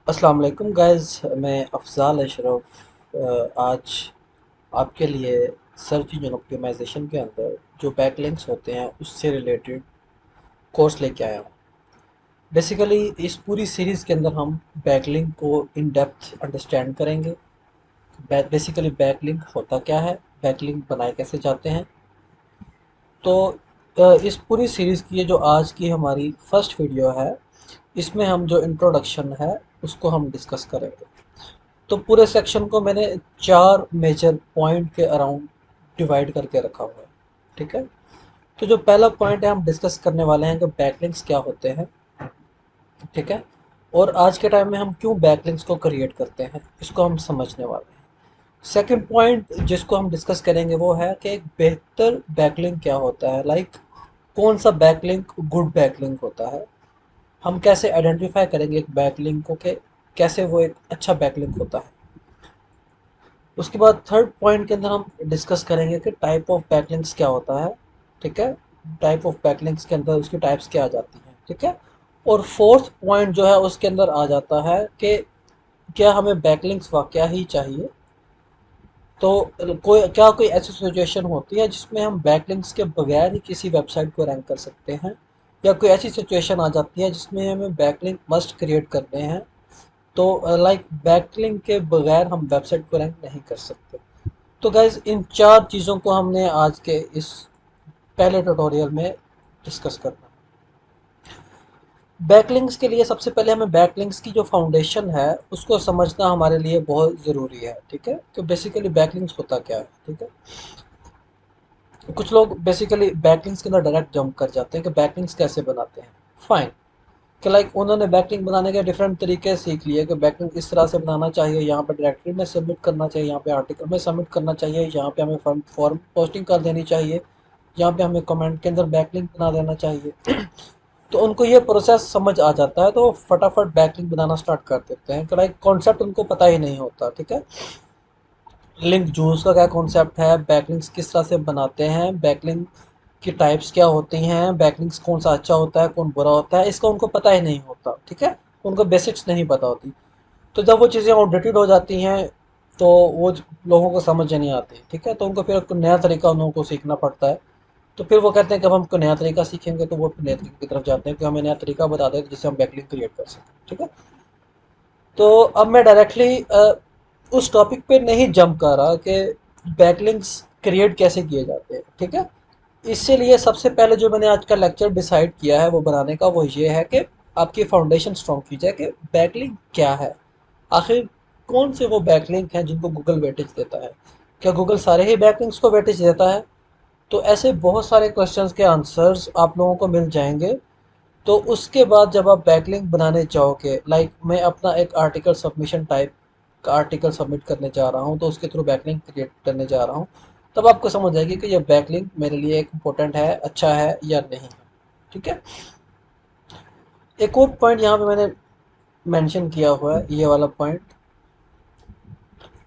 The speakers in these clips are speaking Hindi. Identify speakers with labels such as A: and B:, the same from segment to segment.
A: अस्सलाम वालेकुम गाइस। मैं अफ़ज़ाल अशरफ आज आपके लिए सर्च इंजन ऑप्टिमाइजेशन के अंदर जो बैकलिंक्स होते हैं उससे रिलेटेड कोर्स लेके आया हूँ। बेसिकली इस पूरी सीरीज़ के अंदर हम बैकलिंक को इन डेप्थ अंडरस्टैंड करेंगे। बेसिकली बैकलिंक होता क्या है, बैकलिंक बनाए कैसे जाते हैं। तो इस पूरी सीरीज़ की ये जो आज की हमारी फर्स्ट वीडियो है, इसमें हम जो इंट्रोडक्शन है उसको हम डिस्कस करेंगे। तो पूरे सेक्शन को मैंने 4 मेजर पॉइंट के अराउंड डिवाइड करके रखा हुआ है। ठीक है। तो जो पहला पॉइंट है हम डिस्कस करने वाले हैं कि बैकलिंक्स क्या होते हैं। ठीक है। और आज के टाइम में हम क्यों बैकलिंक्स को क्रिएट करते हैं इसको हम समझने वाले हैं। सेकंड पॉइंट जिसको हम डिस्कस करेंगे वो है कि एक बेहतर बैकलिंक क्या होता है, लाइक कौन सा बैकलिंक गुड बैकलिंक होता है। हम कैसे आइडेंटिफाई करेंगे एक बैकलिंक को कि कैसे वो एक अच्छा बैकलिंक होता है। उसके बाद थर्ड पॉइंट के अंदर हम डिस्कस करेंगे कि टाइप ऑफ बैकलिंक्स क्या होता है। ठीक है। टाइप ऑफ बैकलिंक्स के अंदर उसकी टाइप्स क्या आ जाती हैं। ठीक है। और फोर्थ पॉइंट जो है उसके अंदर आ जाता है कि क्या हमें बैकलिंक्स वाकया ही चाहिए। तो कोई ऐसी सिचुएशन होती है जिसमें हम बैकलिंक्स के बगैर ही किसी वेबसाइट को रैंक कर सकते हैं, या कोई ऐसी सिचुएशन आ जाती है जिसमें हमें बैकलिंक मस्ट क्रिएट करने हैं। तो लाइक बैकलिंक के बगैर हम वेबसाइट को रैंक नहीं कर सकते। तो गाइज इन चार चीज़ों को हमने आज के इस पहले ट्यूटोरियल में डिस्कस करना। बैकलिंक्स के लिए सबसे पहले हमें बैकलिंक्स की जो फाउंडेशन है उसको समझना हमारे लिए बहुत ज़रूरी है। ठीक है। कि बेसिकली बैकलिंक्स होता क्या है। ठीक है। कुछ लोग बेसिकली बैकलिंक्स के अंदर डायरेक्ट जंप कर जाते हैं कि बैकलिंक्स कैसे बनाते हैं। फाइन। कि लाइक उन्होंने बैकलिंक बनाने के डिफरेंट तरीके सीख लिए कि बैकलिंक इस तरह से बनाना चाहिए, यहाँ पे डायरेक्टरी में सबमिट करना चाहिए, यहाँ पे आर्टिकल में सबमिट करना चाहिए, यहाँ पे हमें फॉर्म पोस्टिंग कर देनी चाहिए, यहाँ पे हमें कमेंट के अंदर बैकलिंक बना देना चाहिए। तो उनको ये प्रोसेस समझ आ जाता है तो वो फटाफट बैकलिंक बनाना स्टार्ट कर देते हैं कि लाइक कॉन्सेप्ट उनको पता ही नहीं होता। ठीक है। लिंक जूस का क्या कॉन्सेप्ट है, बैकलिंक्स किस तरह से बनाते हैं, बैकलिंक की टाइप्स क्या होती हैं, बैकलिंक्स कौन सा अच्छा होता है कौन बुरा होता है, इसका उनको पता ही नहीं होता। ठीक है। उनको बेसिक्स नहीं पता होती। तो जब वो चीज़ें आउटडेटेड हो जाती हैं तो वो लोगों को समझ नहीं आती। ठीक है। तो उनको फिर कोई नया तरीका उन लोगों को सीखना पड़ता है। तो फिर वो कहते हैं कि अब हम कोई नया तरीका सीखेंगे, तो वो नए तरीके की तरफ जाते हैं कि हमें नया तरीका बता दें जिससे हम बैकलिंक क्रिएट कर सकें। ठीक है। तो अब मैं डायरेक्टली उस टॉपिक पे नहीं जंप कर रहा कि बैकलिंक्स क्रिएट कैसे किए जाते हैं। ठीक है। इससे लिए सबसे पहले जो मैंने आज का लेक्चर डिसाइड किया है वो बनाने का वो ये है कि आपकी फाउंडेशन स्ट्रॉन्ग की जाए कि बैकलिंक क्या है, आखिर कौन से वो बैकलिंक हैं जिनको गूगल वेटेज देता है। क्या गूगल सारे ही बैकलिंक्स को वेटेज देता है? तो ऐसे बहुत सारे क्वेश्चंस के आंसर्स आप लोगों को मिल जाएंगे। तो उसके बाद जब आप बैकलिंक बनाने चाहोगे, लाइक मैं अपना एक आर्टिकल सबमिशन टाइप का आर्टिकल सबमिट करने जा रहा हूँ तो उसके थ्रू बैकलिंक क्रिएट करने जा रहा हूँ, तब आपको समझ आएगी कि यह बैकलिंक मेरे लिए एक इम्पोर्टेंट है, अच्छा है या नहीं है। ठीक है। एक और पॉइंट यहाँ पे मैंने मेंशन किया हुआ है, ये वाला point,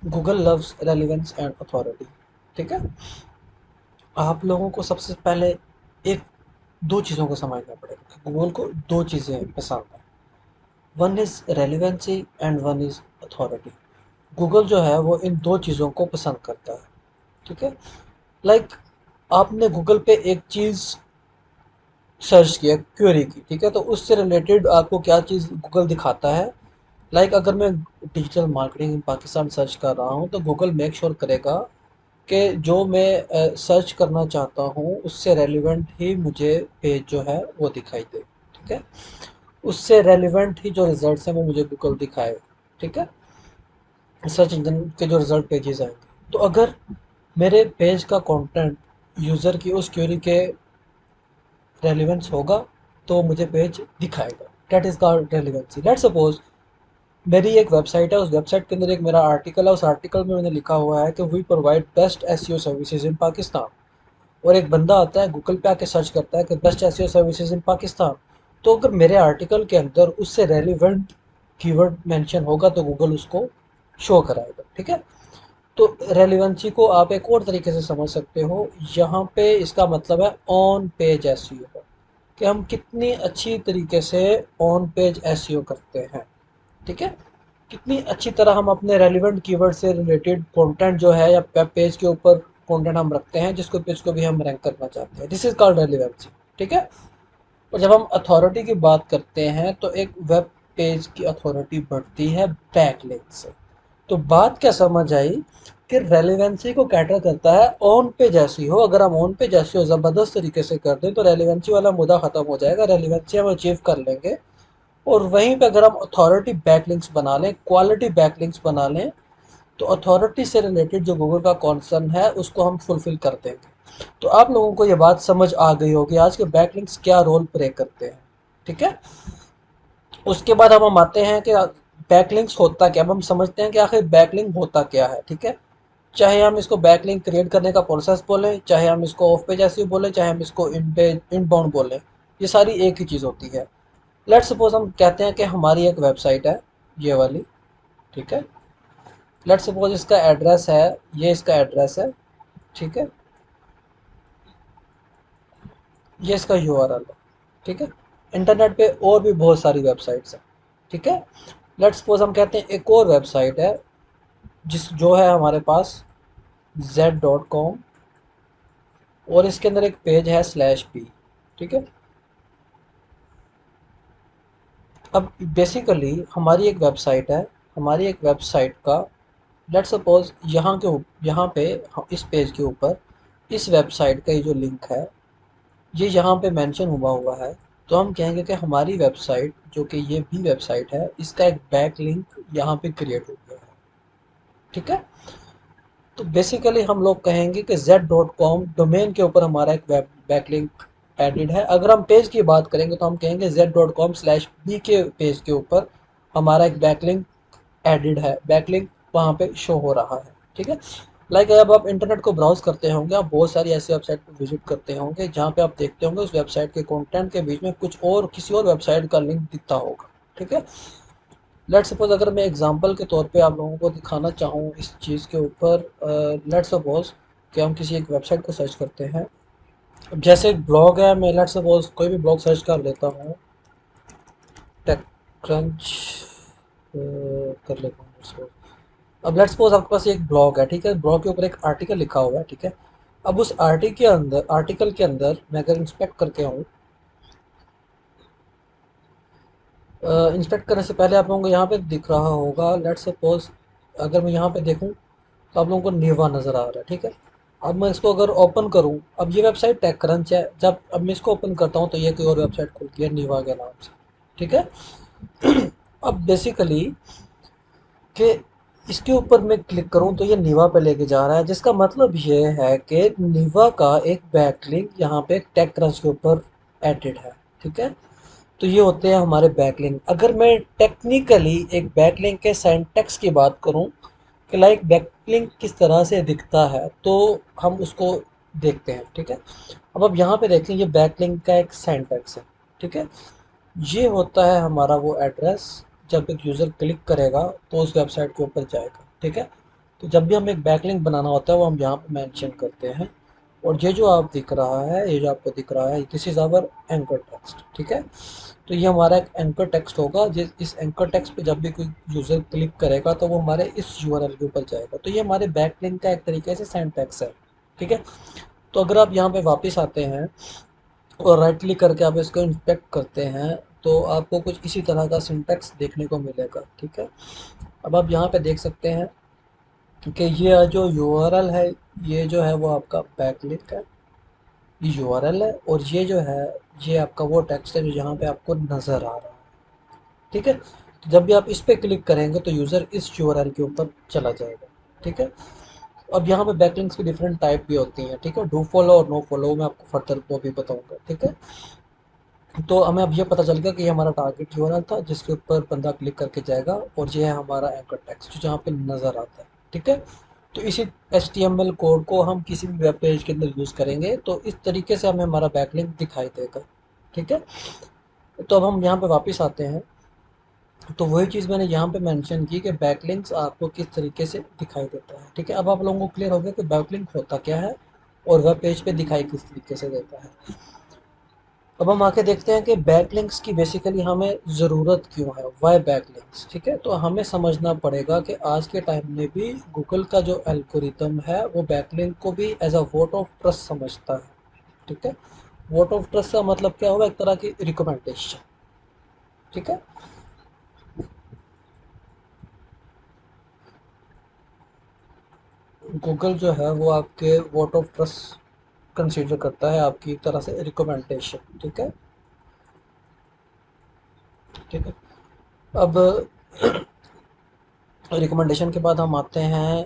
A: Google loves relevance and authority. ठीक है। आप लोगों को सबसे पहले एक दो चीज़ों को समझना पड़ेगा। गूगल को दो चीज़ें पसंद है, one is relevancy and one is authority. Google जो है वो इन दो चीज़ों को पसंद करता है। ठीक है। लाइक आपने गूगल पे एक चीज़ सर्च किया, क्वेरी की, ठीक है, तो उससे रिलेटेड आपको क्या चीज़ गूगल दिखाता है। लाइक अगर मैं digital marketing in Pakistan search कर रहा हूँ तो गूगल मेक श्योर करेगा कि जो मैं सर्च करना चाहता हूँ उससे रेलिवेंट ही मुझे पेज जो है वो दिखाई दे। ठीक है। उससे रेलिवेंट ही जो रिजल्ट्स हैं वो मुझे गूगल दिखाए। ठीक है। सर्च इंजन के जो रिजल्ट पेजेस आएंगे, तो अगर मेरे पेज का कंटेंट यूज़र की उस क्वेरी के रेलिवेंस होगा तो मुझे पेज दिखाएगा। That is called relevancy. Let's suppose मेरी एक वेबसाइट है, उस वेबसाइट के अंदर एक मेरा आर्टिकल है, उस आर्टिकल में मैंने लिखा हुआ है कि we provide best SEO services in Pakistan. और एक बंदा आता है गूगल पे आके सर्च करता है कि best SEO services in Pakistan. तो अगर मेरे आर्टिकल के अंदर उससे रेलिवेंट कीवर्ड मेंशन होगा तो गूगल उसको शो कराएगा। ठीक है। तो रेलिवेंसी को आप एक और तरीके से समझ सकते हो, यहाँ पे इसका मतलब है ऑन पेज एसईओ, कि हम कितनी अच्छी तरीके से ऑन पेज एसईओ करते हैं। ठीक है। कितनी अच्छी तरह हम अपने रेलिवेंट कीवर्ड से रिलेटेड कंटेंट जो है या वेब पेज के ऊपर कंटेंट हम रखते हैं जिसको पेज को भी हम रैंक करना चाहते हैं। दिस इज कॉल्ड रेलिवेंसी, ठीक है। और जब हम अथॉरिटी की बात करते हैं तो एक वेब पेज की अथॉरिटी बढ़ती है बैकलिंक से। तो बात क्या समझ आई कि रेलेवेंसी को कैटर करता है ऑन पे जैसी हो। अगर हम ऑन पे जैसी हो ज़बरदस्त तरीके से कर दें तो रेलेवेंसी वाला मुद्दा ख़त्म हो जाएगा, रेलेवेंसी हम अचीव कर लेंगे। और वहीं पे अगर हम अथॉरिटी बैकलिंक्स बना लें, क्वालिटी बैकलिंक्स बना लें, तो अथॉरिटी से रिलेटेड जो गूगल का कॉन्सर्न है उसको हम फुलफिल कर देंगे। तो आप लोगों को ये बात समझ आ गई होगी आज के बैकलिंक्स क्या रोल प्ले करते हैं, ठीक है। उसके बाद हम आते हैं कि बैकलिंक्स होता क्या। अब हम समझते हैं कि आखिर बैकलिंक होता क्या है, ठीक है। चाहे हम इसको बैकलिंक क्रिएट करने का प्रोसेस बोलें, चाहे हम इसको ऑफ पेज एसईओ बोलें, चाहे हम इसको इन पेज इनबाउंड बोलें, ये सारी एक ही चीज़ होती है। लेट्स सपोज हम कहते हैं कि हमारी एक वेबसाइट है, ये वाली, ठीक है। लेट्स सपोज इसका एड्रेस है, ये इसका एड्रेस है, ठीक है। ये इसका यूआरएल है, ठीक है। इंटरनेट पे और भी बहुत सारी वेबसाइट्स हैं, ठीक है। लेट्स सपोज हम कहते हैं एक और वेबसाइट है जिस जो है हमारे पास z.com, और इसके अंदर एक पेज है /p, ठीक है। अब बेसिकली हमारी एक वेबसाइट है, हमारी एक वेबसाइट का लेट्स सपोज यहाँ पे इस पेज के ऊपर इस वेबसाइट का ये जो लिंक है ये यहाँ पे मेंशन हुआ है। तो हम कहेंगे कि हमारी वेबसाइट जो कि ये भी वेबसाइट है इसका एक बैक लिंक यहाँ पे क्रिएट हो गया है, ठीक है। तो बेसिकली हम लोग कहेंगे कि z.com डोमेन के ऊपर हमारा एक वेब बैकलिंक एडेड है। अगर हम पेज की बात करेंगे तो हम कहेंगे z.com/b के पेज के ऊपर हमारा एक बैकलिंक एडेड है, बैकलिंक वहाँ पे शो हो रहा है, ठीक है। लाइक अब आप इंटरनेट को ब्राउज करते होंगे, आप बहुत सारी ऐसी वेबसाइट को विजिट करते होंगे जहाँ पे आप देखते होंगे उस वेबसाइट के कंटेंट के बीच में कुछ और किसी और वेबसाइट का लिंक दिखता होगा, ठीक है। लेट सपोज अगर मैं एग्जांपल के तौर पे आप लोगों को दिखाना चाहूँ इस चीज़ के ऊपर, लेट सपोज कि हम किसी एक वेबसाइट को सर्च करते हैं। अब जैसे एक ब्लॉग है, मैं लेट सपोज कोई भी ब्लॉग सर्च कर लेता हूँ, टेक क्रंच कर लेता हूँ suppose। अब लेट्स सपोज आपके पास एक ब्लॉग है, ठीक है। ब्लॉग के ऊपर एक आर्टिकल लिखा हुआ है, ठीक है। अब उस आर्टिकल के अंदर मैं अगर इंस्पेक्ट करके आऊँ, इंस्पेक्ट करने से पहले आप लोगों को यहाँ पे दिख रहा होगा, लेट्स सपोज अगर मैं यहाँ पे देखूँ तो आप लोगों को नीवा नज़र आ रहा है, ठीक है। अब मैं इसको अगर ओपन करूँ, अब ये वेबसाइट टेक क्रंच है, जब अब मैं इसको ओपन करता हूँ तो ये कोई और वेबसाइट खुल गई है नीवा के नाम से, ठीक है। अब बेसिकली कि इसके ऊपर मैं क्लिक करूं तो ये नीवा पे लेके जा रहा है, जिसका मतलब ये है कि नीवा का एक बैकलिंक यहाँ पे टेक क्रंच के ऊपर एडेड है, ठीक है। तो ये होते हैं हमारे बैकलिंक। अगर मैं टेक्निकली एक बैकलिंक के सिंटैक्स की बात करूं कि लाइक बैकलिंक किस तरह से दिखता है तो हम उसको देखते हैं, ठीक है। अब आप यहाँ पे देखें ये बैकलिंक का एक सिंटैक्स है, ठीक है। ये होता है हमारा वो एड्रेस, जब एक यूज़र क्लिक करेगा तो उस वेबसाइट के ऊपर जाएगा, ठीक है। तो जब भी हमें एक बैकलिंक बनाना होता है वो हम यहाँ पे मेंशन करते हैं। और ये जो आप दिख रहा है, ये जो आपको दिख रहा है, this is our anchor text, ठीक है। तो ये हमारा एक एंकर टेक्स्ट होगा, जिस इस एंकर टेक्स्ट पे जब भी कोई यूज़र क्लिक करेगा तो वो हमारे इस यूआरएल के ऊपर जाएगा। तो ये हमारे बैकलिंक का एक तरीके से सिंटैक्स है, ठीक है। तो अगर आप यहाँ पे वापस आते हैं और राइट क्लिक करके आप इसको इंस्पेक्ट करते हैं तो आपको कुछ इसी तरह का सिंटैक्स देखने को मिलेगा, ठीक है। अब आप यहाँ पे देख सकते हैं कि ये जो यूआरएल है ये जो है वो आपका बैकलिंक है, ये यूआरएल है, और ये जो है ये आपका वो टेक्स्ट है जो यहाँ पे आपको नज़र आ रहा है, ठीक है। तो जब भी आप इस पे क्लिक करेंगे तो यूज़र इस यूआरएल के ऊपर चला जाएगा, ठीक है। अब यहाँ पे बैकलिंक्स की डिफरेंट टाइप भी होती हैं, ठीक है। डू फॉलो और नो फॉलो मैं आपको फर्दर वो भी बताऊंगा, ठीक है। तो हमें अब ये पता चल गया कि ये हमारा टारगेट यूआरएल था जिसके ऊपर बंदा क्लिक करके जाएगा, और ये है हमारा एंकर टेक्स्ट जो जहाँ पे नज़र आता है, ठीक है। तो इसी HTML कोड को हम किसी भी वेब पेज के अंदर यूज़ करेंगे तो इस तरीके से हमें हमारा बैकलिंक दिखाई देगा, ठीक है। तो अब हम यहाँ पे वापस आते हैं। तो वही चीज़ मैंने यहाँ पे मेंशन की कि बैकलिंक्स आपको किस तरीके से दिखाई देता है, ठीक है। अब आप लोगों को क्लियर हो गया कि बैकलिंक होता क्या है और वेब पेज पे दिखाई किस तरीके से देता है। अब हम आके देखते हैं कि बैकलिंक्स की बेसिकली हमें ज़रूरत क्यों है, वाई बैकलिंक्स। ठीक है, तो हमें समझना पड़ेगा कि आज के टाइम में भी गूगल का जो एल्गोरिदम है वो बैकलिंक को भी as a vote of trust समझता है। ठीक है, वोट ऑफ ट्रस्ट का मतलब क्या हुआ, एक तरह की रिकमेंडेशन। ठीक है, गूगल जो है वो आपके वोट ऑफ ट्रस्ट कंसीडर करता है, आपकी एक तरह से रिकमेंडेशन। ठीक है, ठीक है। अब रिकमेंडेशन के बाद हम आते हैं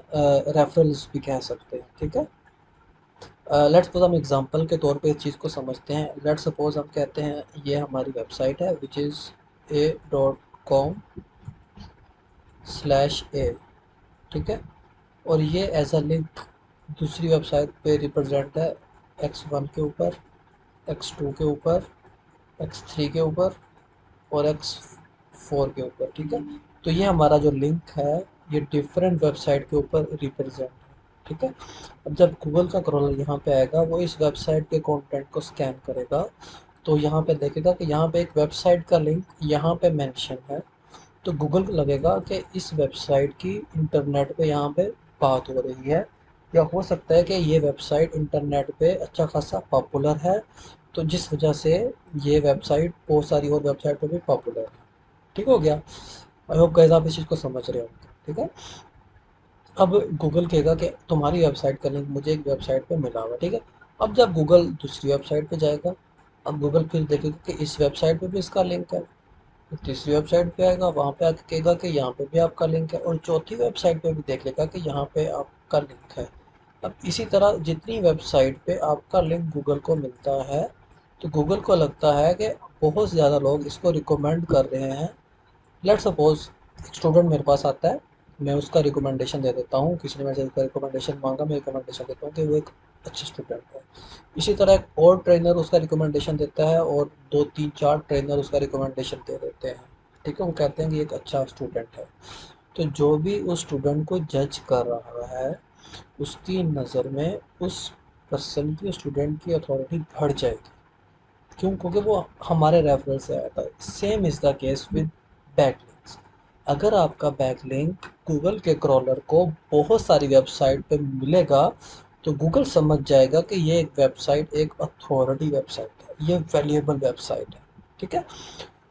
A: रेफरल्स भी कह सकते हैं। ठीक है, लेट्स सपोज हम एग्जांपल के तौर पे इस चीज़ को समझते हैं। लेट्स सपोज हम कहते हैं ये हमारी वेबसाइट है विच इज़ a.com/a। ठीक है, और ये एज अ लिंक दूसरी वेबसाइट पे रिप्रेजेंट है x1 के ऊपर, x2 के ऊपर, x3 के ऊपर और x4 के ऊपर। ठीक है, तो ये हमारा जो लिंक है ये डिफरेंट वेबसाइट के ऊपर रिप्रेजेंट है। ठीक है, अब जब गूगल का क्रॉलर यहाँ पे आएगा वो इस वेबसाइट के कंटेंट को स्कैन करेगा, तो यहाँ पे देखेगा कि यहाँ पे एक वेबसाइट का लिंक यहाँ पे मेंशन है। तो गूगल को लगेगा कि इस वेबसाइट की इंटरनेट पे यहाँ पे बात हो रही है, या हो सकता है कि ये वेबसाइट इंटरनेट पे अच्छा खासा पॉपुलर है, तो जिस वजह से ये वेबसाइट बहुत सारी और वेबसाइट पे भी पॉपुलर है। ठीक हो गया, आई होप गाइस आप इस चीज़ को समझ रहे होंगे। ठीक है, अब गूगल कहेगा कि तुम्हारी वेबसाइट का लिंक मुझे एक वेबसाइट पे मिला हुआ। ठीक है, अब जब गूगल दूसरी वेबसाइट पे जाएगा, अब गूगल फिर देखेगा कि इस वेबसाइट पे भी इसका लिंक है, फिर तीसरी वेबसाइट पे आएगा, वहाँ पे आके कहेगा कि यहाँ पे भी आपका लिंक है, और चौथी वेबसाइट पे भी देख लेगा कि यहाँ पे आपका लिंक है। अब इसी तरह जितनी वेबसाइट पे आपका लिंक गूगल को मिलता है, तो गूगल को लगता है कि बहुत ज़्यादा लोग इसको रिकमेंड कर रहे हैं। लेट सपोज एक स्टूडेंट मेरे पास आता है, मैं उसका रिकमेंडेशन दे देता हूँ, किसी ने मेरे से उसका रिकमेंडेशन मांगा, मैं रिकमेंडेशन देता हूँ कि वो एक अच्छा स्टूडेंट है। इसी तरह एक और ट्रेनर उसका रिकमेंडेशन देता है, और दो तीन चार ट्रेनर उसका रिकमेंडेशन दे देते हैं। ठीक है, वो कहते हैं कि ये एक अच्छा स्टूडेंट है। तो जो भी उस स्टूडेंट को जज कर रहा है, उसकी नज़र में उस पर्सन की, स्टूडेंट की अथॉरिटी बढ़ जाएगी। क्यों? क्योंकि वो हमारे रेफरल से आया था। Same is the case with backlinks. अगर आपका बैकलिंक गूगल के क्रॉलर को बहुत सारी वेबसाइट पे मिलेगा, तो गूगल समझ जाएगा कि ये एक वेबसाइट एक अथॉरिटी वेबसाइट है, ये वैल्यूएबल वेबसाइट है। ठीक है,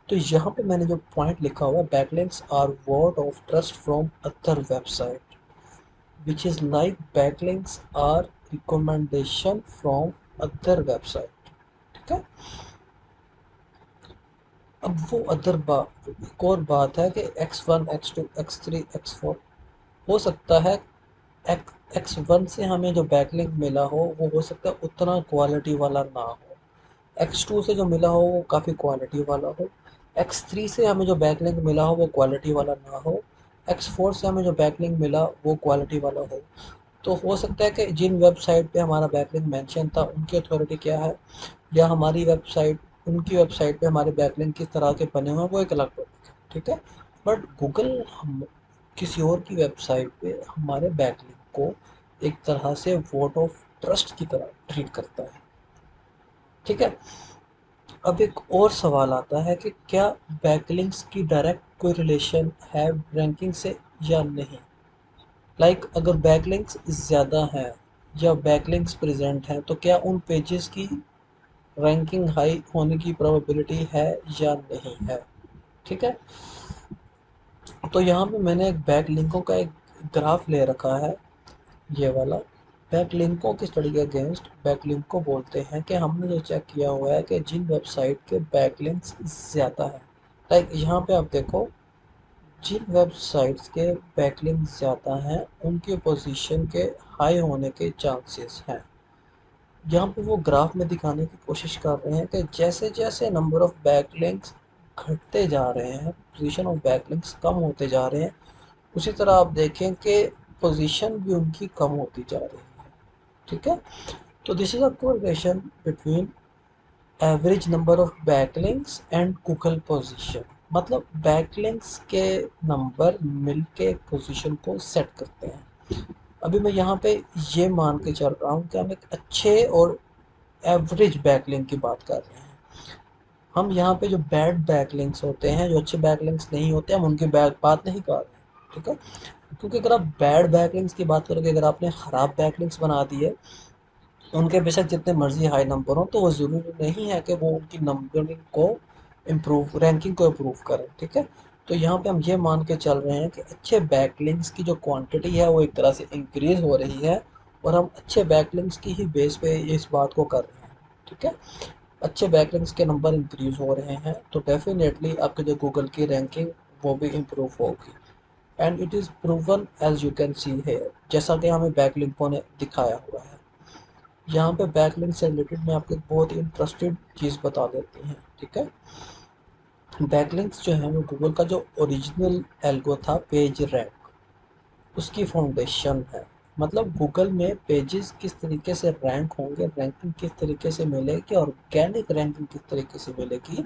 A: तो यहाँ पे मैंने जो पॉइंट लिखा हुआ है, backlinks are word of trust from other website which is like backlinks are recommendation from other website. ठीक है, अब वो अदर बात, एक और बात है कि x1 x2 x3 x4 हो सकता है। x1 से हमें जो बैकलिंक मिला हो वो हो सकता है उतना क्वालिटी वाला ना हो, x2 से जो मिला हो वो काफ़ी क्वालिटी वाला हो, x3 से हमें जो बैकलिंक मिला हो वो क्वालिटी वाला ना हो, x4 से हमें जो बैकलिंक मिला वो क्वालिटी वाला हो। तो हो सकता है कि जिन वेबसाइट पे हमारा बैकलिंक मेंशन था उनकी अथॉरिटी क्या है, या हमारी वेबसाइट, उनकी वेबसाइट पे हमारे बैकलिंक किस तरह के बने हुए हैं, वो एक अलग टॉपिक है। ठीक है, बट गूगल हम किसी और की वेबसाइट पे हमारे बैकलिंक को एक तरह से वोट ऑफ ट्रस्ट की तरह ट्रीट करता है। ठीक है, अब एक और सवाल आता है कि क्या बैकलिंक्स की डायरेक्ट कोई रिलेशन है रैंकिंग से या नहीं। अगर बैकलिंक्स ज़्यादा हैं या बैकलिंक्स प्रेजेंट हैं, तो क्या उन पेजेस की रैंकिंग हाई होने की प्रोबेबिलिटी है या नहीं है। ठीक है, तो यहाँ पे मैंने एक बैकलिंकों का एक ग्राफ ले रखा है, ये वाला। बैकलिंकों की स्टडी के अगेंस्ट बैकलिंक को बोलते हैं कि हमने जो चेक किया हुआ है कि जिन वेबसाइट के बैकलिंक्स ज़्यादा हैं, यहाँ पे आप देखो, जिन वेबसाइट्स के बैकलिंक ज़्यादा हैं उनके पोजीशन के हाई होने के चांसेस हैं। यहाँ पे वो ग्राफ में दिखाने की कोशिश कर रहे हैं कि जैसे जैसे नंबर ऑफ बैकलिंक्स घटते जा रहे हैं, पोजीशन ऑफ बैकलिंक्स कम होते जा रहे हैं, उसी तरह आप देखें कि पोजीशन भी उनकी कम होती जा रही है। ठीक है, तो this is a correlation between average number of backlinks and Google position. मतलब बैकलिंक्स के नंबर मिलके पोजीशन को सेट करते हैं। अभी मैं यहाँ पे ये मान के चल रहा हूँ कि हम एक अच्छे और एवरेज बैकलिंक की बात कर रहे हैं। हम यहाँ पे जो बैड बैकलिंक्स होते हैं, जो अच्छे बैकलिंक्स नहीं होते, हम उनकी बात नहीं कर रहे हैं, ठीक है। क्योंकि अगर आप बैड बैकलिंक्स की बात करोगे, अगर आपने ख़राब बैकलिंक्स बना दिए, उनके बेशक जितने मर्जी हाई नंबर हो, तो वो ज़रूरी नहीं है कि वो उनकी नंबरिंग को इम्प्रूव, रैंकिंग को इम्प्रूव करें, ठीक है। तो यहाँ पे हम ये मान के चल रहे हैं कि अच्छे बैकलिंक्स की जो क्वांटिटी है वो एक तरह से इंक्रीज़ हो रही है, और हम अच्छे बैकलिंक्स की ही बेस पे इस बात को कर रहे हैं, ठीक है। अच्छे बैकलिंक्स के नंबर इंक्रीज़ हो रहे हैं, तो डेफिनेटली आपके जो गूगल की रैंकिंग वो भी इम्प्रूव होगी। And it is proven as you can see है, जैसा कि हमें बैकलिंकों ने दिखाया हुआ है। यहाँ पे बैकलिंक से रिलेटेड मैं आपको एक बहुत ही इंटरेस्टेड चीज़ बता देती हैं, ठीक है। बैकलिंक्स जो है वो गूगल का जो ओरिजिनल एल्गो था, पेज रैंक, उसकी फाउंडेशन है। मतलब गूगल में पेजेस किस तरीके से रैंक होंगे, रैंकिंग किस तरीके से मिलेगी, ऑर्गेनिक रैंकिंग किस तरीके से मिलेगी,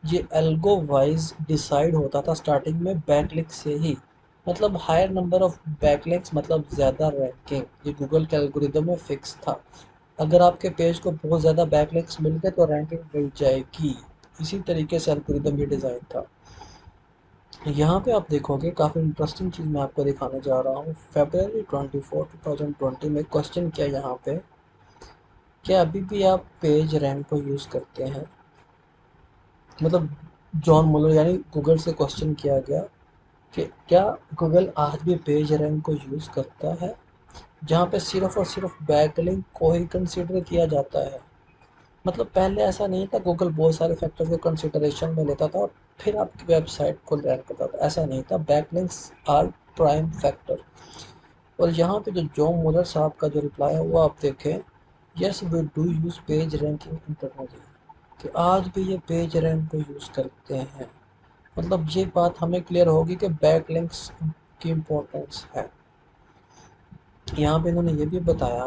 A: ये एल्गो वाइज डिसाइड होता था स्टार्टिंग में बैकलिंक से ही। मतलब हायर नंबर ऑफ बैकलिंक्स मतलब ज़्यादा रैंकिंग, ये गूगल के एल्गोरिदम में फिक्स था। अगर आपके पेज को बहुत ज़्यादा बैकलिंक्स मिल गए तो रैंकिंग मिल जाएगी। इसी तरीके से एल्गोरिदम ये डिज़ाइन था। यहाँ पे आप देखोगे काफ़ी इंटरेस्टिंग चीज़ मैं आपको दिखाने जा रहा हूँ। February 24 2020 में क्वेश्चन किया यहाँ पे, क्या अभी भी आप पेज रैंक को यूज़ करते हैं? मतलब जॉन मुलर यानी गूगल से क्वेश्चन किया गया कि क्या गूगल आज भी पेज रैंक को यूज़ करता है, जहाँ पे सिर्फ और सिर्फ बैकलिंक को ही कंसिडर किया जाता है। मतलब पहले ऐसा नहीं था, गूगल बहुत सारे फैक्टर को कंसिडरेशन में लेता था और फिर आपकी वेबसाइट को रैंक करता था, ऐसा नहीं था। Backlinks are prime factor. और यहाँ पे जो जॉन मुलर साहब का जो रिप्लाई है वो आप देखें, yes we do use page ranking internally, कि आज भी ये पेज रैंक को यूज़ करते हैं। मतलब ये बात हमें क्लियर होगी कि बैकलिंक्स की इम्पोर्टेंस है। यहाँ पे इन्होंने ये भी बताया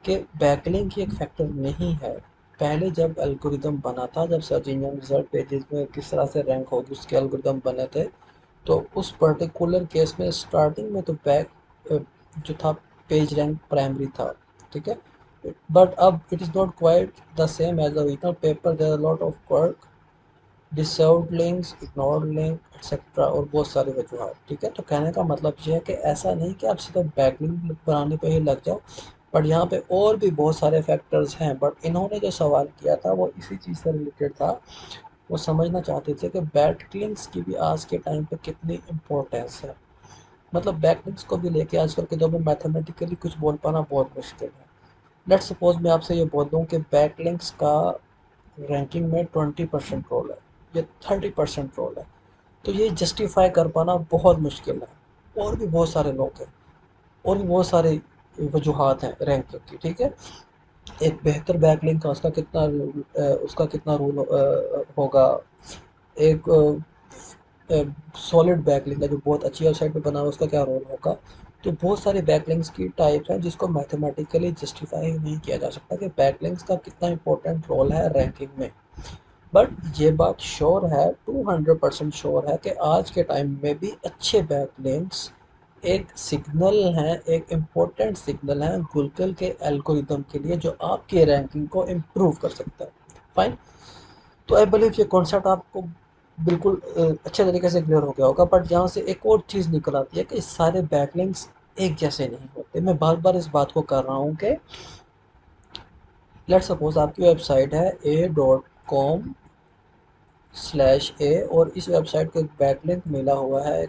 A: कि बैकलिंक ही एक फैक्टर नहीं है। पहले जब एल्गोरिदम बना था, जब सर्च इंजन रिजल्ट पेजेस में किस तरह से रैंक होगी उसके एल्गोरिदम बने थे, तो उस पर्टिकुलर केस में स्टार्टिंग में तो जो था पेज रैंक प्राइमरी था, ठीक है। बट अब it is not quite the same as the original paper, there are lot of work, deserved links, ignored link etcetera, और बहुत सारी वजूहत, ठीक है। तो कहने का मतलब ये है कि ऐसा नहीं कि आप सीधा बैकलिंक बनाने पे ही लग जाओ, बट यहाँ पे और भी बहुत सारे फैक्टर्स हैं। बट इन्होंने जो सवाल किया था वो इसी चीज़ से रिलेटेड था। वो समझना चाहते थे कि बैकलिंक्स की भी आज के टाइम पे कितनी इम्पोर्टेंस है। मतलब बैकलिंक्स को भी लेके आजकल के दौर में मैथमेटिकली कुछ बोल पाना बहुत मुश्किल है। लेट्स सपोज मैं आपसे ये बोल दूँ कि बैकलिंक्स का रैंकिंग में 20% रोल है, ये 30% रोल है, तो ये जस्टिफाई कर पाना बहुत मुश्किल है। और भी बहुत सारे लोग हैं, और भी बहुत सारे वजूहात हैं रैंकिंग की, ठीक है। एक बेहतर बैकलिंक का उसका कितना रूल होगा, एक सॉलिड बैकलिंक है जो बहुत अच्छी वेबसाइट पे बना हुआ है, उसका क्या रोल होगा। तो बहुत सारे बैकलिंक्स की टाइप्स हैं जिसको मैथमेटिकली जस्टिफाई नहीं किया जा सकता कि बैकलिंक्स का कितना इंपॉर्टेंट रोल है रैंकिंग में। बट ये बात श्योर है, 200% श्योर है कि आज के टाइम में भी अच्छे बैकलिंक्स एक सिग्नल है, एक इम्पोर्टेंट सिग्नल है गूगल के एल्गोरिदम के लिए, जो आपकी रैंकिंग को इम्प्रूव कर सकता है। फाइन। तो आई बिलीव ये कॉन्सेप्ट आपको बिल्कुल अच्छे तरीके से क्लियर हो गया होगा। बट यहाँ से एक और चीज़ निकल आती है कि सारे बैकलिंक्स एक जैसे नहीं होते। मैं बार बार इस बात को कर रहा हूँ कि लेट सपोज आपकी वेबसाइट है a.com/a, और इस वेबसाइट को एक बैकलिंक मिला हुआ है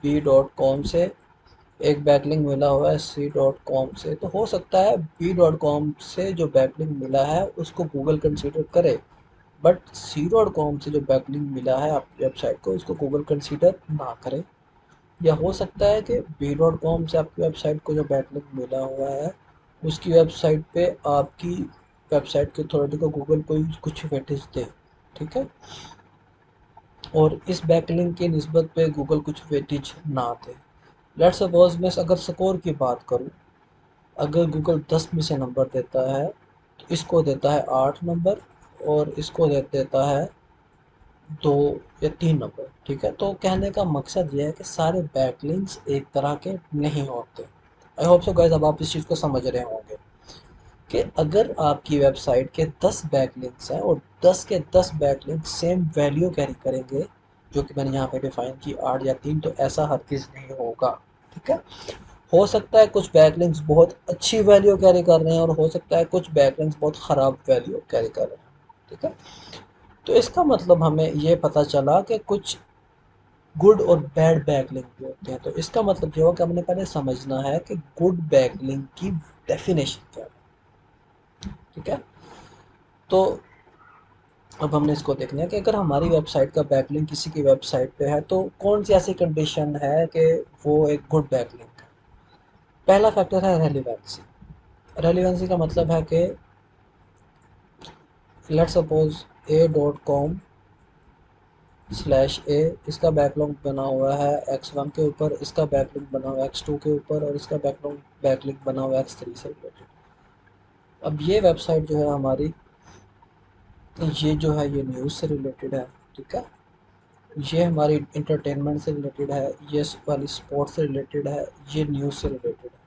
A: b.com से, एक बैकलिंक मिला हुआ है c.com से। तो हो सकता है b.com से जो बैकलिंक मिला है उसको गूगल कंसीडर करे, बट c.com से जो बैकलिंक मिला है आपकी वेबसाइट को, उसको गूगल कंसीडर ना करे। या हो सकता है कि b.com से आपकी वेबसाइट को जो बैकलिंक मिला हुआ है उसकी वेबसाइट पे आपकी वेबसाइट की अथॉरिटी को गूगल कोई कुछ वेटेज दे, ठीक है। और इस बैकलिंक की निस्बत पे गूगल कुछ वेटेज ना दे। लेट्स सपोज मैं अगर स्कोर की बात करूं, अगर गूगल 10 में से नंबर देता है तो इसको देता है 8 नंबर, और इसको दे देता है 2 या 3 नंबर, ठीक है। तो कहने का मकसद ये है कि सारे बैकलिंक्स एक तरह के नहीं होते। आई होप सो गाइस अब आप इस चीज़ को समझ रहे होंगे कि अगर आपकी वेबसाइट के 10 बैकलिंक्स हैं और 10 के 10 बैकलिंक सेम वैल्यू कैरी करेंगे, जो कि मैंने यहाँ पे डिफाइन की 8 या 3, तो ऐसा हरगिज़ नहीं होगा। ठीक है, हो सकता है कुछ बैकलिंक्स बहुत अच्छी वैल्यू कैरी कर रहे हैं और हो सकता है कुछ बैकलिंक्स बहुत ख़राब वैल्यू कैरी कर रहे हैं। ठीक है, तो इसका मतलब हमें ये पता चला कि कुछ गुड और बैड बैकलिंक भी होते हैं। तो इसका मतलब ये हुआ कि हमने पहले समझना है कि गुड बैकलिंक की डेफिनेशन क्या है। ठीक है, तो अब हमने इसको देखना है कि अगर हमारी वेबसाइट का बैकलिंक किसी की वेबसाइट पे है तो कौन सी ऐसी कंडीशन है कि वो एक गुड बैकलिंक है। पहला फैक्टर है रेलिवेंसी। रेलिवेंसी का मतलब है कि let's suppose a.com slash A, इसका बैकलिंक बना हुआ है x1 के ऊपर, इसका बैकलिंक बना हुआ है x2 के ऊपर और इसका बैकलिंक बना हुआ है x3 से रिलेटेड। अब ये वेबसाइट जो है हमारी, ये जो है ये न्यूज़ से रिलेटेड है। ठीक है, ये हमारी इंटरटेनमेंट से रिलेटेड है, ये वाली स्पोर्ट्स से रिलेटेड है, ये न्यूज़ से रिलेटेड है।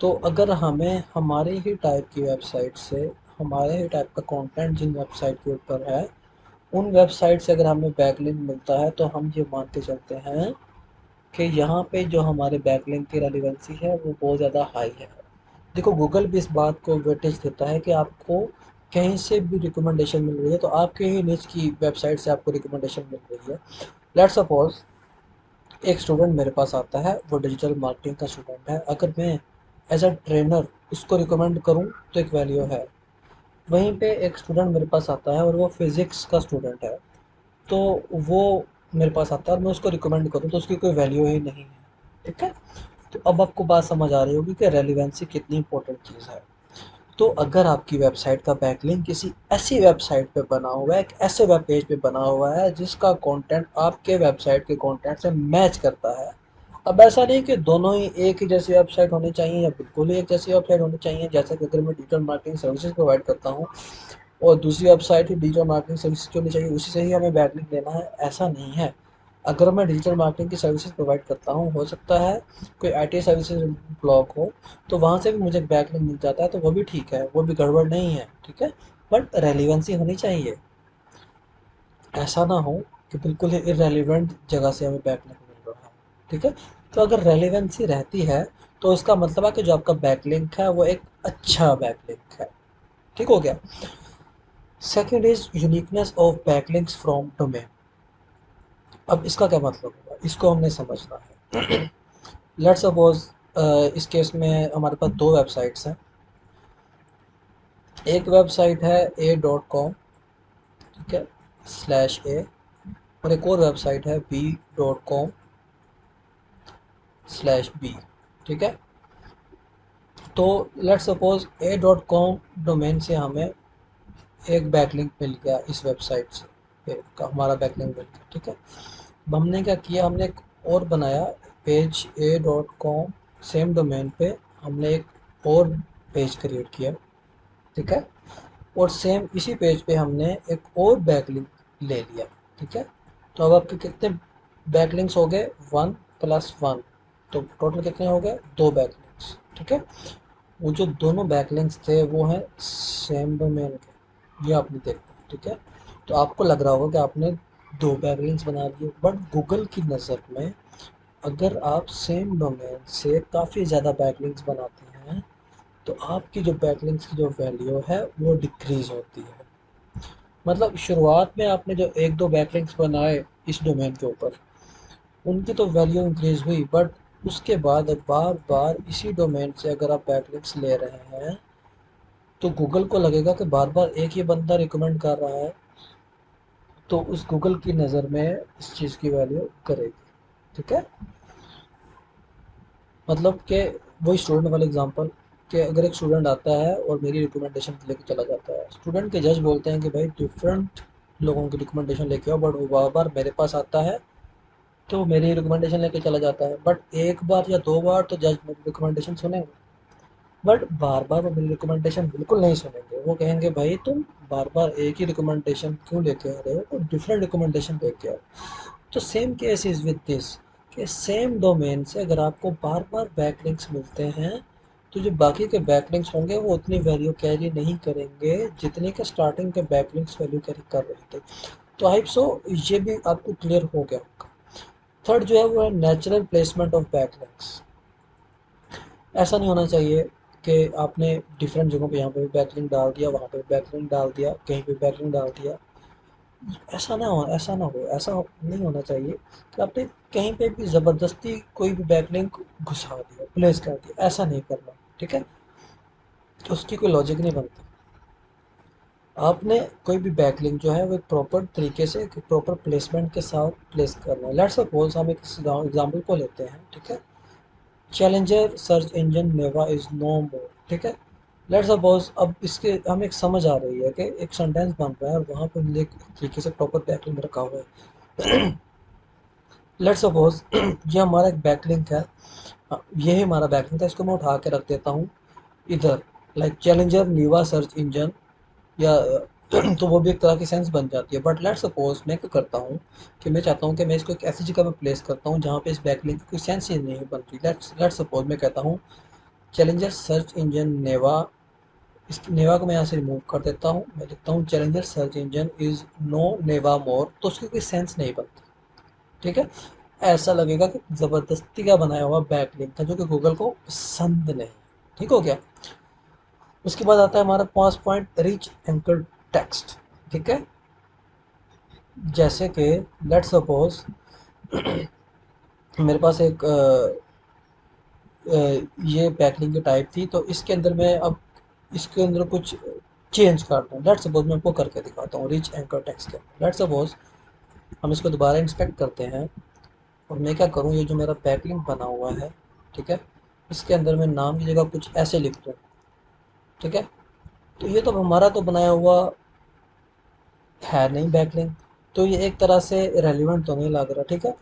A: तो अगर हमें हमारे ही टाइप की वेबसाइट से हमारे ही टाइप का कंटेंट जिन वेबसाइट के ऊपर है, उन वेबसाइट से अगर हमें बैकलिंक मिलता है तो हम ये मान के चलते हैं कि यहाँ पे जो हमारे बैकलिंक की रेलिवेंसी है वो बहुत ज़्यादा हाई है। देखो गूगल भी इस बात को वेटेज देता है कि आपको कहीं से भी रिकमेंडेशन मिल रही है तो आपके ही निच की वेबसाइट से आपको रिकमेंडेशन मिल रही है। लेट्स सपोज एक स्टूडेंट मेरे पास आता है, वो डिजिटल मार्केटिंग का स्टूडेंट है। अगर मैं एज अ ट्रेनर उसको रिकमेंड करूँ तो एक वैल्यू है। वहीं पे एक स्टूडेंट मेरे पास आता है और वो फिज़िक्स का स्टूडेंट है, तो वो मेरे पास आता है और मैं उसको रिकमेंड करूँ तो उसकी कोई वैल्यू ही नहीं है। ठीक है, तो अब आपको बात समझ आ रही होगी कि रेलिवेंसी कितनी इंपॉर्टेंट चीज़ है। तो अगर आपकी वेबसाइट का बैकलिंक किसी ऐसी वेबसाइट पे बना हुआ है, एक ऐसे वेब पेज पे बना हुआ है जिसका कंटेंट आपके वेबसाइट के कंटेंट से मैच करता है। अब ऐसा नहीं कि दोनों ही एक ही जैसी वेबसाइट होनी चाहिए या बिल्कुल ही एक जैसी वेबसाइट होनी चाहिए। जैसे कि अगर मैं डिजिटल मार्केटिंग सर्विसेज प्रोवाइड करता हूँ और दूसरी वेबसाइट ही डिजिटल मार्केटिंग सर्विसेज होनी चाहिए, उसी से ही हमें बैकलिंक लेना है, ऐसा नहीं है। अगर मैं डिजिटल मार्केटिंग की सर्विसेज प्रोवाइड करता हूँ, हो सकता है कोई आईटी सर्विसेज ब्लॉग हो, तो वहाँ से भी मुझे बैकलिंक मिल जाता है, तो वो भी ठीक है, वो भी गड़बड़ नहीं है। ठीक है, बट रेलिवेंसी होनी चाहिए। ऐसा ना हो कि बिल्कुल ही इरेलीवेंट जगह से हमें बैकलिंक मिल रहा है। ठीक है, तो अगर रेलिवेंसी रहती है तो इसका मतलब है कि जो आपका बैकलिंक है वो एक अच्छा बैकलिंक है। ठीक हो गया। Second is uniqueness of backlinks from domain. अब इसका क्या मतलब होगा, इसको हमने समझना है। लेट्स सपोज इस केस में हमारे पास दो वेबसाइट्स हैं। एक वेबसाइट है a.com, ठीक है, स्लैश ए, और एक और वेबसाइट है b.com स्लैश बी। ठीक है, तो लेट्स सपोज a.com डोमेन से हमें एक बैकलिंक मिल गया, इस वेबसाइट से हमारा बैकलिंक मिल गया। ठीक है, अब हमने क्या किया, हमने एक और बनाया पेज a.com, सेम डोमेन पे हमने एक और पेज क्रिएट किया। ठीक है, और सेम इसी पेज पे हमने एक और बैकलिंक ले लिया। ठीक है, तो अब आपके कितने बैकलिंक्स हो गए, 1+1, तो टोटल कितने हो गए, दो बैकलिंक्स। ठीक है, वो जो दोनों बैकलिंक्स थे वो हैं सेम डोमेन के, ये आपने देखा। ठीक है, तो आपको लग रहा होगा कि आपने दो बैकलिंक्स बना लिए, बट गूगल की नज़र में अगर आप सेम डोमेन से काफ़ी ज़्यादा बैकलिंक्स बनाते हैं तो आपकी जो बैकलिंक्स की जो वैल्यू है वो डिक्रीज़ होती है। मतलब शुरुआत में आपने जो एक दो बैकलिंक्स बनाए इस डोमेन के ऊपर, उनकी तो वैल्यू इंक्रीज़ हुई, बट उसके बाद बार बार इसी डोमेन से अगर आप बैकलिंक्स ले रहे हैं तो गूगल को लगेगा कि बार बार एक ही बंदा रिकमेंड कर रहा है, तो उस गूगल की नज़र में इस चीज़ की वैल्यू करेगी। ठीक है, मतलब कि वही स्टूडेंट वाला एग्जांपल, कि अगर एक स्टूडेंट आता है और मेरी रिकमेंडेशन लेके चला जाता है, स्टूडेंट के जज बोलते हैं कि भाई डिफरेंट लोगों की रिकमेंडेशन लेके आओ, बट वो बार बार मेरे पास आता है तो मेरी रिकमेंडेशन लेके चला जाता है। बट एक बार या दो बार तो जज मेरी रिकमेंडेशन सुनेंगे, बट बार बार वो मेरी रिकमेंडेशन बिल्कुल नहीं सुनेंगे। वो कहेंगे भाई तुम बार बार एक ही रिकमेंडेशन क्यों लेके आ रहे हो, तो डिफरेंट रिकमेंडेशन लेके आओ। तो same case is with this, कि सेम डोमेन से अगर आपको बार बार बैकलिंक्स मिलते हैं तो जो बाकी के बैकलिंक्स होंगे वो उतनी वैल्यू कैरी नहीं करेंगे जितने के स्टार्टिंग के बैकलिंक्स वैल्यू कैरी कर रहे थे। तो आई होप सो ये भी आपको क्लियर हो गया होगा। थर्ड जो है वो है नेचुरल प्लेसमेंट ऑफ बैकलिंक्स। ऐसा नहीं होना चाहिए कि आपने डिफरेंट जगहों पे यहाँ पे भी बैकलिंक डाल दिया, वहाँ पे बैकलिंक डाल दिया, कहीं पे बैकलिंक डाल दिया। ऐसा नहीं होना चाहिए कि आपने कहीं पे भी ज़बरदस्ती कोई भी बैकलिंक घुसा दिया, प्लेस कर दिया। ऐसा नहीं करना, ठीक है? उसकी कोई लॉजिक नहीं बनती। आपने कोई भी बैकलिंक जो है वो एक प्रॉपर तरीके से, एक प्रॉपर प्लेसमेंट के साथ प्लेस करना है। लेट्स सपोज हम एक एग्जांपल को लेते हैं, ठीक है? Challenger search engine Neeva is no more, ठीक है? लेट्स सपोज अब इसके हमें एक समझ आ रही है कि एक सेंटेंस बन रहा है और वहाँ पे हमने एक तरीके से प्रॉपर बैकलिंक रखा हुआ है। लेट्स सपोज ये हमारा एक बैकलिंक है। ये ही हमारा बैकलिंक है, इसको मैं उठा के रख देता हूँ इधर, लाइक चैलेंजर नीवा सर्च इंजन, या तो वो भी एक तरह की सेंस बन जाती है। बट लेट्स सपोज मैं क्या करता हूँ कि मैं चाहता हूँ कि मैं इसको एक ऐसी जगह पे प्लेस करता हूँ जहाँ पे इस बैकलिंक की कोई सेंस ही नहीं बन रही। लेट्स सपोज मैं कहता हूँ चैलेंजर सर्च इंजन नेवा। इस नेवा को मैं यहाँ से रिमूव कर देता हूँ, मैं लिखता हूँ challenger search engine is no Neeva more, तो उसकी कोई सेंस नहीं बनती, ठीक है? ऐसा लगेगा कि ज़बरदस्ती का बनाया हुआ बैकलिंक था जो कि गूगल को पसंद नहीं। ठीक हो गया? उसके बाद आता है हमारा पांच पॉइंट, रीच एंकर टेक्स्ट, ठीक है? जैसे कि लेट्स सपोज मेरे पास एक ये बैकलिंक की टाइप थी, तो इसके अंदर मैं अब इसके अंदर कुछ चेंज करता हूँ। लेट्स सपोज मैं आपको करके दिखाता हूँ रिच एंकर टेक्स्ट के अंदर। लेट्स सपोज हम इसको दोबारा इंस्पेक्ट करते हैं और मैं क्या करूँ, ये जो मेरा बैकलिंक बना हुआ है, ठीक है, इसके अंदर मैं नाम की जगह कुछ ऐसे लिख दूँ, ठीक है? तो ये तो हमारा तो बनाया हुआ है नहीं बैकलिंक, तो ये एक तरह से रेलिवेंट तो नहीं लग रहा, ठीक है?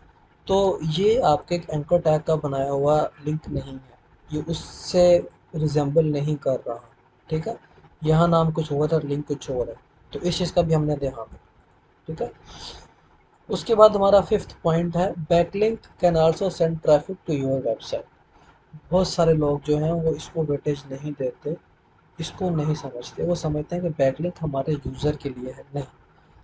A: तो ये आपके एक एंकर टैग का बनाया हुआ लिंक नहीं है, ये उससे रिजेंबल नहीं कर रहा, ठीक है? यहाँ नाम कुछ और है, लिंक कुछ और है, तो इस चीज़ का भी हमने ध्यान रखना, ठीक है? उसके बाद हमारा फिफ्थ पॉइंट है backlink can also send traffic to your website. बहुत सारे लोग जो हैं वो इसको वेटेज नहीं देते, इसको नहीं समझते। वो समझते हैं कि बैकलिंक हमारे यूज़र के लिए है। नहीं,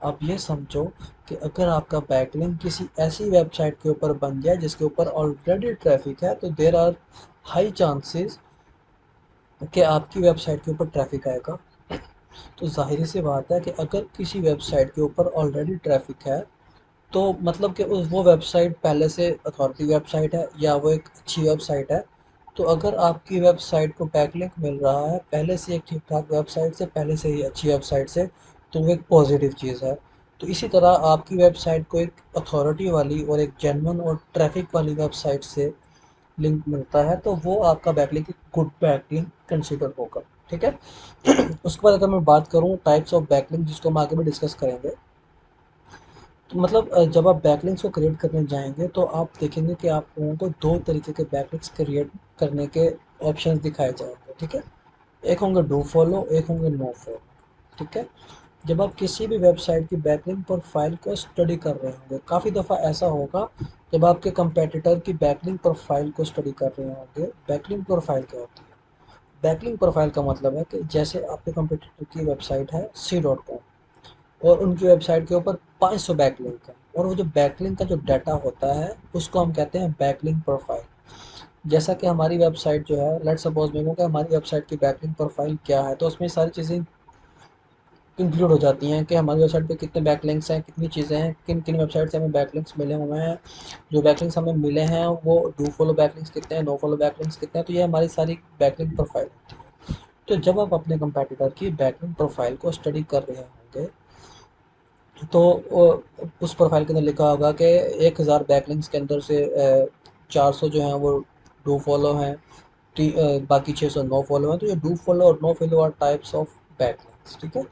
A: आप ये समझो कि अगर आपका बैकलिंक किसी ऐसी वेबसाइट के ऊपर बन जाए जिसके ऊपर ऑलरेडी ट्रैफिक है, तो देर आर हाई चांसेस कि आपकी वेबसाइट के ऊपर ट्रैफिक आएगा। तो ज़ाहिर सी बात है कि अगर किसी वेबसाइट के ऊपर ऑलरेडी ट्रैफिक है, तो मतलब कि उस वो वेबसाइट पहले से अथॉरिटी वेबसाइट है या वो एक अच्छी वेबसाइट है। तो अगर आपकी वेबसाइट को बैकलिंक मिल रहा है पहले से एक ठीक ठाक वेबसाइट से, पहले से ही अच्छी वेबसाइट से, तो वो एक पॉजिटिव चीज़ है। तो इसी तरह आपकी वेबसाइट को एक अथॉरिटी वाली और एक जेन्युइन और ट्रैफिक वाली वेबसाइट से लिंक मिलता है, तो वो आपका बैकलिंक एक गुड बैकलिंक कंसिडर होगा, ठीक है? उसके बाद अगर मैं बात करूँ टाइप्स ऑफ बैकलिंक, जिसको हम आगे भी डिस्कस करेंगे, तो मतलब जब आप बैकलिंक्स को क्रिएट करने जाएंगे तो आप देखेंगे कि आप लोगों को दो तरीके के बैकलिंक्स क्रिएट करने के ऑप्शंस दिखाए जाएंगे, ठीक है? एक होंगे डू फॉलो, एक होंगे नो फॉलो, ठीक है? जब आप किसी भी वेबसाइट की बैकलिंक प्रोफाइल को स्टडी कर रहे होंगे, काफ़ी दफ़ा ऐसा होगा जब आपके कंपेटिटर की बैकलिंक प्रोफाइल को स्टडी कर रहे होंगे। बैकलिंक प्रोफाइल क्या होती है? बैकलिंक प्रोफाइल का मतलब है कि जैसे आपके कंपेटिटर की वेबसाइट है C.com और उनकी वेबसाइट के ऊपर 500 बैकलिंक है, और वो जो बैकलिंक का जो डाटा होता है उसको हम कहते हैं बैकलिंक प्रोफाइल। जैसा कि हमारी वेबसाइट जो है, लेट्स सपोज मैं कहूँ कि हमारी वेबसाइट की बैकलिंक प्रोफाइल क्या है, तो उसमें सारी चीज़ें इंक्लूड हो जाती हैं कि हमारी वेबसाइट पे कितने बैकलिंक्स हैं, कितनी चीज़ें हैं, किन किन वेबसाइट से हमें बैकलिंक्स मिले हुए हैं, जो बैकलिंक्स हमें मिले हैं वो डू फॉलो बैकलिंक्स कितने हैं, नो फॉलो बैकलिंक्स कितने हैं। तो ये हमारी सारी बैकलिंक प्रोफाइल होती है। तो जब आप अपने कंपेटिटर की बैकलिंक प्रोफाइल को स्टडी कर रहे होंगे, तो उस प्रोफाइल के अंदर लिखा होगा कि 1000 बैकलिंक्स के अंदर से 400 जो हैं वो डू फॉलो हैं, बाकी 600 नो फॉलो हैं। तो ये डू फॉलो और no follow are types of backlinks, ठीक है?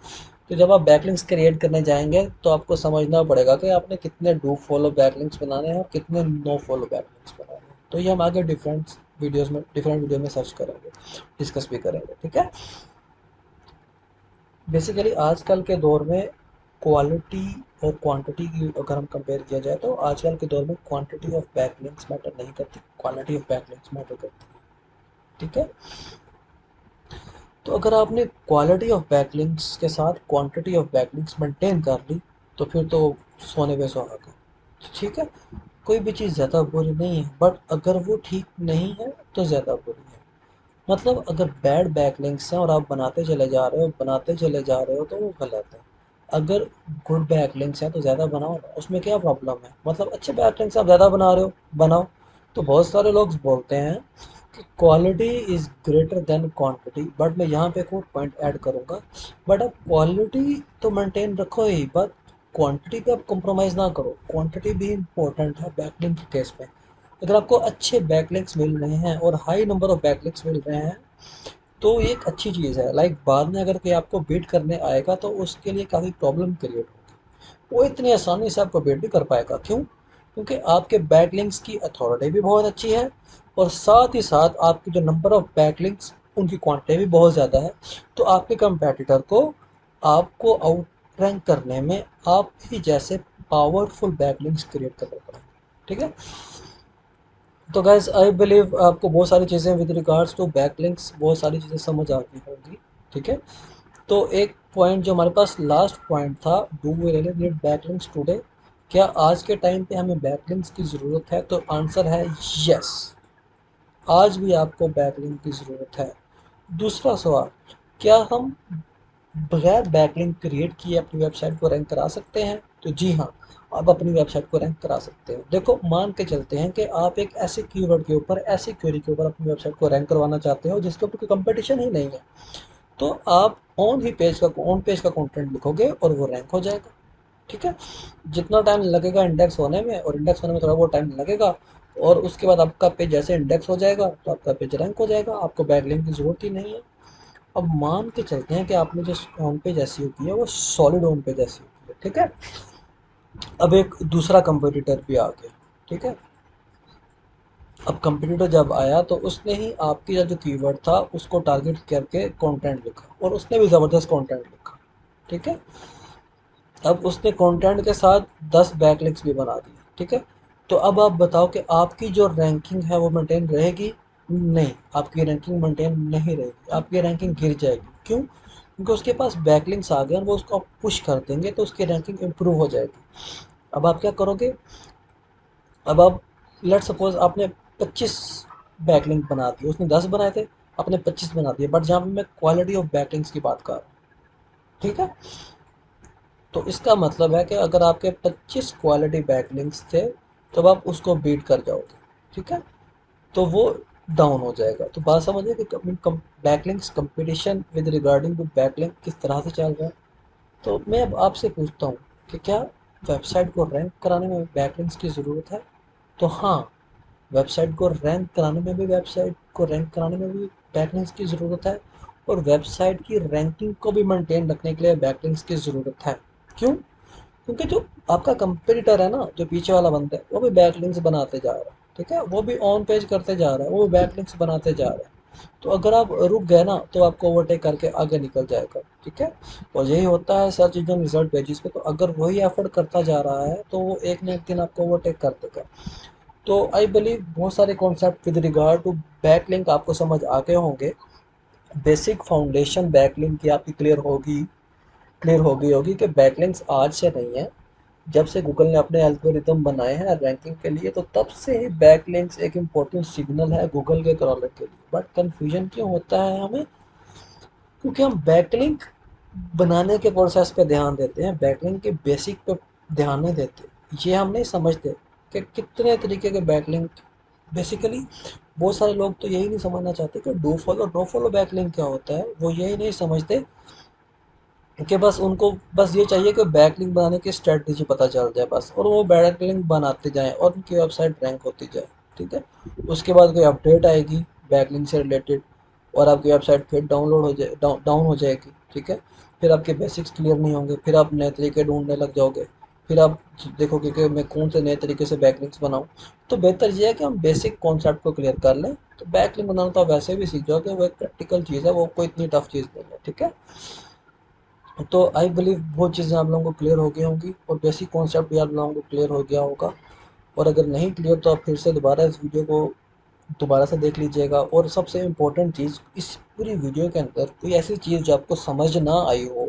A: तो जब आप बैकलिंक्स क्रिएट करने जाएंगे तो आपको समझना पड़ेगा कि आपने कितने डू फॉलो बैकलिंक्स बनाने हैं और कितने नो फॉलो बैकलिंक्स बनाने हैं। तो ये हम आगे डिफरेंट वीडियो में सर्च करेंगे, डिस्कस भी करेंगे, ठीक है? बेसिकली आजकल के दौर में क्वालिटी और क्वांटिटी की अगर हम कंपेयर किया जाए तो आजकल के दौर में क्वांटिटी ऑफ बैकलिंक्स मैटर नहीं करती, क्वालिटी ऑफ बैकलिंक्स मैटर करती है, ठीक है। तो अगर आपने क्वालिटी ऑफ बैकलिंक्स के साथ क्वांटिटी ऑफ बैकलिंक्स मेंटेन कर ली, तो फिर तो सोने पे सुहागा। ठीक है, कोई भी चीज़ ज़्यादा बुरी नहीं है, बट अगर वो ठीक नहीं है तो ज़्यादा बुरी है। मतलब अगर बैड बैकलिंक्स हैं और आप बनाते चले जा रहे हो बनाते चले जा रहे हो तो वो गलत है। अगर गुड बैकलिंक्स हैं तो ज़्यादा बनाओ ना, उसमें क्या प्रॉब्लम है। मतलब अच्छे बैकलिंक्स आप ज़्यादा बना रहे हो, बनाओ। तो बहुत सारे लोग बोलते हैं कि quality is greater than quantity, but मैं यहाँ पे एक और पॉइंट ऐड करूँगा। बट आप क्वालिटी तो मेंटेन रखो ही, बट क्वांटिटी पे आप कॉम्प्रोमाइज़ ना करो। क्वांटिटी भी इम्पोर्टेंट है बैकलिंक के केस में। अगर आपको अच्छे बैकलिंक्स मिल रहे हैं और हाई नंबर ऑफ बैकलिंक्स मिल रहे हैं, तो ये एक अच्छी चीज़ है। लाइक बाद में अगर कोई आपको बीट करने आएगा तो उसके लिए काफ़ी प्रॉब्लम क्रिएट होगी। वो इतनी आसानी से आपको बीट नहीं कर पाएगा। क्यों? क्योंकि आपके बैकलिंक्स की अथॉरिटी भी बहुत अच्छी है, और साथ ही साथ आपकी जो नंबर ऑफ बैकलिंक्स उनकी क्वांटिटी भी बहुत ज़्यादा है। तो आपके कंपेटिटर को आपको आउट रैंक करने में आप ही जैसे पावरफुल बैकलिंक्स क्रिएट करने पड़ेंगे। ठीक है। तो गाइज आई बिलीव आपको बहुत सारी चीज़ें विद रिगार्ड्स टू बैकलिंक्स बहुत सारी चीज़ें समझ आ गई होंगी। ठीक है। तो एक पॉइंट जो हमारे पास लास्ट पॉइंट था, do we really need backlinks today? क्या आज के टाइम पे हमें बैकलिंक्स की ज़रूरत है? तो आंसर है यस, आज भी आपको बैकलिंक की ज़रूरत है। दूसरा सवाल, क्या हम बगैर बैकलिंक क्रिएट किए अपनी वेबसाइट को रैंक करा सकते हैं? तो जी हाँ, आप अपनी वेबसाइट को रैंक करा सकते हो। देखो, मान के चलते हैं कि आप एक ऐसे कीवर्ड के ऊपर, ऐसी क्वेरी के ऊपर अपनी वेबसाइट को रैंक करवाना चाहते हो जिसके ऊपर कोई कंपटीशन ही नहीं है। तो आप ऑन पेज का कंटेंट लिखोगे और वो रैंक हो जाएगा। ठीक है। जितना टाइम लगेगा इंडेक्स होने में, और इंडेक्स होने में थोड़ा बहुत टाइम लगेगा, और उसके बाद आपका पेज जैसे इंडेक्स हो जाएगा तो आपका पेज रैंक हो जाएगा, आपको बैकलिंक की ज़रूरत ही नहीं है। अब मान के चलते हैं कि आपने जो होम पेज एसईओ की है वो सॉलिड होम पेज एसईओ की है। ठीक है। अब एक दूसरा कंपटीटर भी आ गया। ठीक है। अब कंपटीटर जब आया तो उसने ही आपकी जो कीवर्ड था उसको टारगेट करके कंटेंट लिखा, और उसने भी ज़बरदस्त कंटेंट लिखा। ठीक है। अब उसने कंटेंट के साथ 10 बैकलिंक्स भी बना दिए। ठीक है। तो अब आप बताओ कि आपकी जो रैंकिंग है वो मेंटेन रहेगी? नहीं, आपकी रैंकिंग मेंटेन नहीं रहेगी, आपकी रैंकिंग गिर जाएगी। क्यों? क्योंकि उसके पास बैकलिंक्स आ गए और वो उसको आप पुश कर देंगे तो उसकी रैंकिंग इम्प्रूव हो जाएगी। अब आप क्या करोगे? अब आप, लेट सपोज आपने 25 बैकलिंक बना दिए, उसने 10 बनाए थे, आपने 25 बना दिए, बट जहाँ पे मैं क्वालिटी ऑफ बैकलिंक्स की बात कर रहा हूँ। ठीक है। तो इसका मतलब है कि अगर आपके 25 क्वालिटी बैकलिंक्स थे तब आप उसको बीट कर जाओगे। ठीक है। तो वो डाउन हो जाएगा। तो बात समझिए कि backlinks competition with regarding to backlink किस तरह से चल रहा है। तो मैं अब आपसे पूछता हूँ कि क्या वेबसाइट को रैंक कराने में बैकलिंक्स की ज़रूरत है? तो हाँ, वेबसाइट को रैंक कराने में भी बैकलिंक्स की ज़रूरत है, और वेबसाइट की रैंकिंग को भी मेंटेन रखने के लिए बैकलिंक्स की ज़रूरत है। क्यों? क्योंकि जो आपका कंपटीटर है ना, जो पीछे वाला बंदा है, वो भी बैकलिंक्स बनाते जा रहा है। ठीक है, वो भी ऑन पेज करते जा रहा है, वो भी बैकलिंक्स बनाते जा रहा है। तो अगर आप रुक गए ना तो आपको ओवरटेक करके आगे निकल जाएगा। ठीक है। और यही होता है सर्च इंजन रिजल्ट पेजेस पे। तो अगर वही एफर्ट करता जा रहा है तो वो एक ना एक दिन आपको ओवरटेक कर देगा। तो आई बिलीव बहुत सारे concept with regard to backlink आपको समझ आ गए होंगे। बेसिक फाउंडेशन बैकलिंक की आपकी क्लियर हो गई होगी कि बैकलिंक्स आज से नहीं है। जब से गूगल ने अपने एल्गोरिदम बनाए हैं रैंकिंग के लिए, तो तब से ही बैकलिंक्स एक इम्पोर्टेंट सिग्नल है गूगल के क्रॉलर के लिए। बट कंफ्यूजन क्यों होता है हमें? क्योंकि हम बैकलिंक बनाने के प्रोसेस पे ध्यान देते हैं, बैकलिंक के बेसिक पे ध्यान नहीं देते। ये हम नहीं समझते कि कितने तरीके के बैकलिंक बेसिकली। बहुत सारे लोग तो यही नहीं समझना चाहते कि नो फॉलो बैकलिंक क्या होता है। वो यही नहीं समझते कि बस उनको बस ये चाहिए कि बैकलिंक बनाने की स्ट्रेटजी पता चल जाए बस, और वो बैकलिंक बनाते जाएं और उनकी वेबसाइट रैंक होती जाए। ठीक है। उसके बाद कोई अपडेट आएगी बैकलिंक से रिलेटेड, और आपकी वेबसाइट फिर डाउनलोड हो जाए डाउन हो जाएगी। ठीक है। फिर आपके बेसिक्स क्लियर नहीं होंगे, फिर आप नए तरीके ढूंढने लग जाओगे। फिर आप देखोगे कि मैं कौन से नए तरीके से बैकलिंक्स बनाऊं। तो बेहतर ये है कि हम बेसिक कॉन्सेप्ट को क्लियर कर लें, तो बैकलिंक बनाना तो आप वैसे भी सीख जाओगे, वो एक प्रैक्टिकल चीज़ है, वो कोई इतनी टफ चीज़ नहीं है। ठीक है। तो आई बिलीव बहुत चीज़ें आप लोगों को क्लियर हो गई होंगी, और बेसिक कॉन्सेप्ट भी आप लोगों को क्लियर हो गया होगा। और अगर नहीं क्लियर तो आप फिर से दोबारा इस वीडियो को दोबारा से देख लीजिएगा। और सबसे इम्पोर्टेंट चीज़, इस पूरी वीडियो के अंदर कोई ऐसी चीज़ जो आपको समझ ना आई हो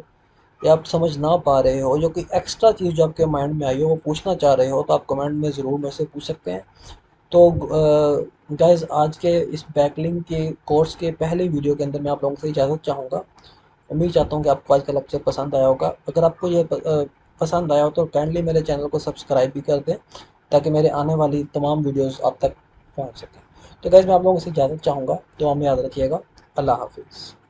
A: या आप समझ ना पा रहे हो, या कोई एक्स्ट्रा चीज़ जो आपके माइंड में आई हो वो पूछना चाह रहे हो, तो आप कमेंट में ज़रूर मेरे से पूछ सकते हैं। तो गाइस, आज के इस बैकलिंक के कोर्स के पहले वीडियो के अंदर मैं आप लोगों से इजाज़त चाहूँगा। उम्मीद चाहता हूँ कि आपको आज का लेक्चर पसंद आया होगा। अगर आपको ये पसंद आया हो तो काइंडली मेरे चैनल को सब्सक्राइब भी कर दें, ताकि मेरे आने वाली तमाम वीडियोस आप तक पहुँच सकें। तो गाइस, मैं आप लोगों से इजाज़त चाहूँगा, तो हमें याद रखिएगा। अल्लाह हाफिज़।